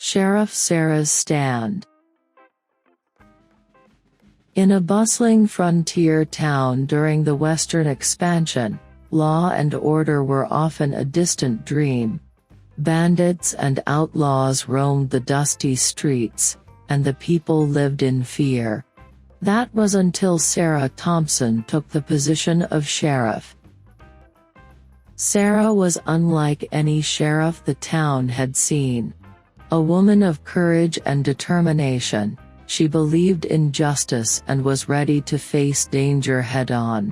Sheriff Sarah's stand. In a bustling frontier town during the Western expansion, law and order were often a distant dream. Bandits and outlaws roamed the dusty streets, and the people lived in fear. That was until Sarah Thompson took the position of sheriff. Sarah was unlike any sheriff the town had seen. A woman of courage and determination, she believed in justice and was ready to face danger head-on.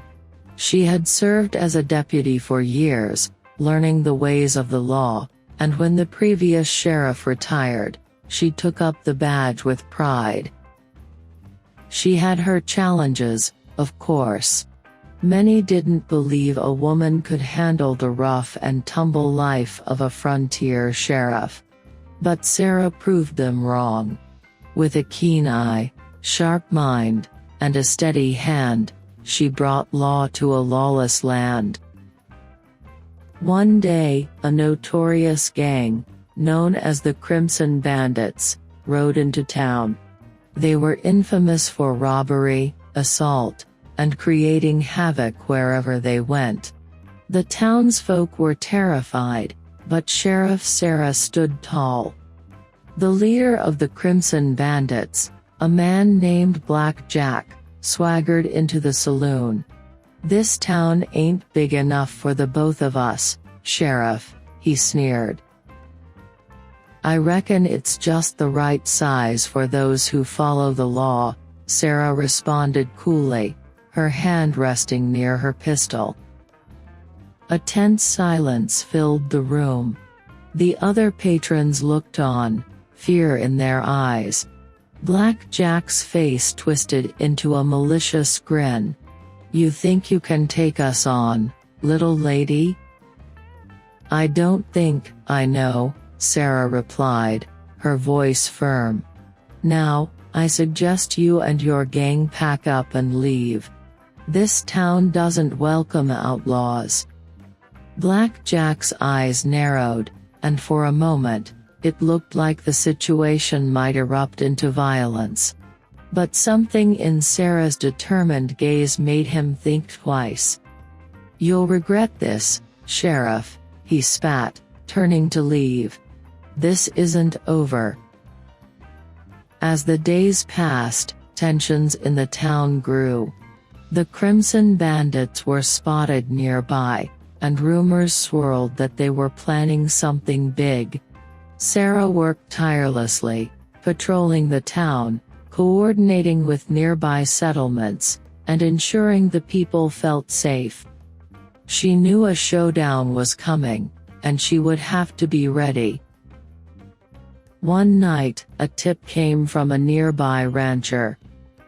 She had served as a deputy for years, learning the ways of the law, and when the previous sheriff retired, she took up the badge with pride. She had her challenges, of course. Many didn't believe a woman could handle the rough-and-tumble life of a frontier sheriff. But Sarah proved them wrong. With a keen eye, sharp mind, and a steady hand, she brought law to a lawless land. One day, a notorious gang, known as the Crimson Bandits, rode into town. They were infamous for robbery, assault, and creating havoc wherever they went. The townsfolk were terrified, but Sheriff Sarah stood tall. The leader of the Crimson Bandits, a man named Black Jack, swaggered into the saloon. "This town ain't big enough for the both of us, Sheriff," he sneered. "I reckon it's just the right size for those who follow the law," Sarah responded coolly, her hand resting near her pistol. A tense silence filled the room. The other patrons looked on, fear in their eyes. Black Jack's face twisted into a malicious grin. "You think you can take us on, little lady?" "I don't think I know," Sarah replied, her voice firm. "Now, I suggest you and your gang pack up and leave. This town doesn't welcome outlaws." Black Jack's eyes narrowed, and for a moment, it looked like the situation might erupt into violence. But something in Sarah's determined gaze made him think twice. "You'll regret this, Sheriff," he spat, turning to leave. "This isn't over." As the days passed, tensions in the town grew. The Crimson Bandits were spotted nearby, and rumors swirled that they were planning something big. Sarah worked tirelessly, patrolling the town, coordinating with nearby settlements, and ensuring the people felt safe. She knew a showdown was coming, and she would have to be ready. One night, a tip came from a nearby rancher.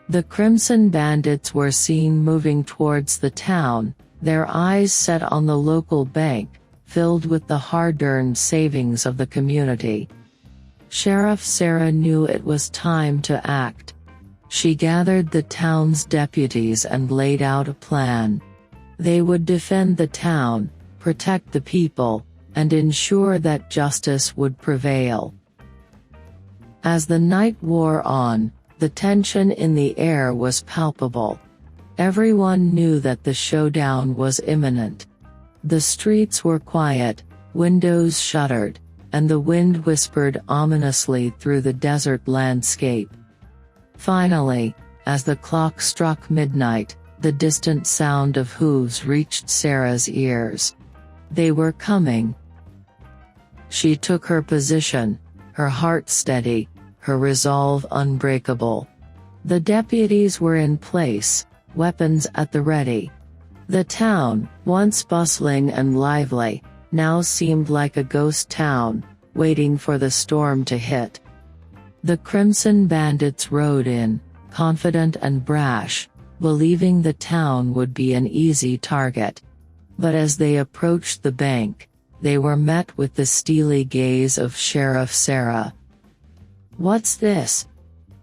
The Crimson Bandits were seen moving towards the town, their eyes set on the local bank, filled with the hard-earned savings of the community. Sheriff Sarah knew it was time to act. She gathered the town's deputies and laid out a plan. They would defend the town, protect the people, and ensure that justice would prevail. As the night wore on, the tension in the air was palpable. Everyone knew that the showdown was imminent. The streets were quiet, windows shuttered, and the wind whispered ominously through the desert landscape. Finally, as the clock struck midnight, the distant sound of hooves reached Sarah's ears. They were coming. She took her position, her heart steady, her resolve unbreakable. The deputies were in place, weapons at the ready. The town, once bustling and lively, now seemed like a ghost town, waiting for the storm to hit. The Crimson Bandits rode in, confident and brash, believing the town would be an easy target. But as they approached the bank, they were met with the steely gaze of Sheriff Sarah. "What's this?"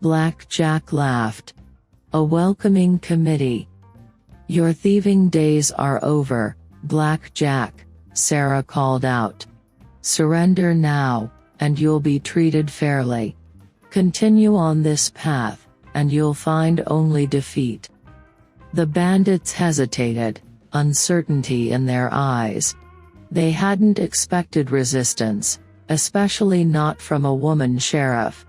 Black Jack laughed. "A welcoming committee." "Your thieving days are over, Black Jack," Sarah called out. "Surrender now, and you'll be treated fairly. Continue on this path, and you'll find only defeat." The bandits hesitated, uncertainty in their eyes. They hadn't expected resistance, especially not from a woman sheriff.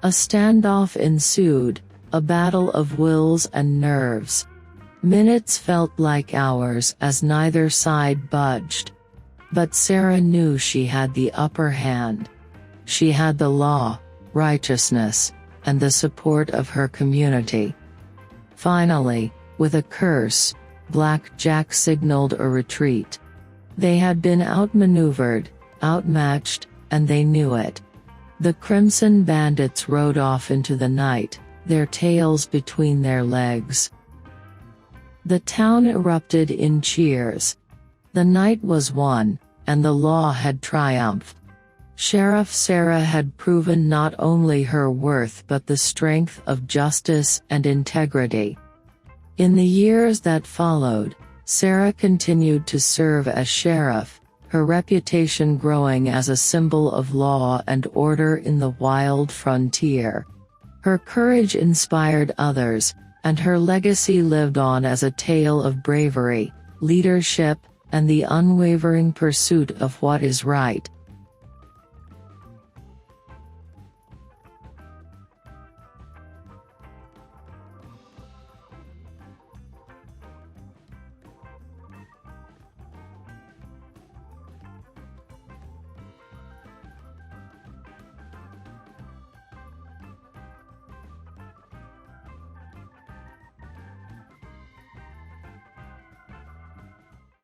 A standoff ensued, a battle of wills and nerves. Minutes felt like hours as neither side budged. But Sarah knew she had the upper hand. She had the law, righteousness, and the support of her community. Finally, with a curse, Black Jack signaled a retreat. They had been outmaneuvered, outmatched, and they knew it. The Crimson Bandits rode off into the night, their tails between their legs. The town erupted in cheers. The night was won, and the law had triumphed. Sheriff Sarah had proven not only her worth but the strength of justice and integrity. In the years that followed, Sarah continued to serve as sheriff, her reputation growing as a symbol of law and order in the wild frontier. Her courage inspired others, and her legacy lived on as a tale of bravery, leadership, and the unwavering pursuit of what is right.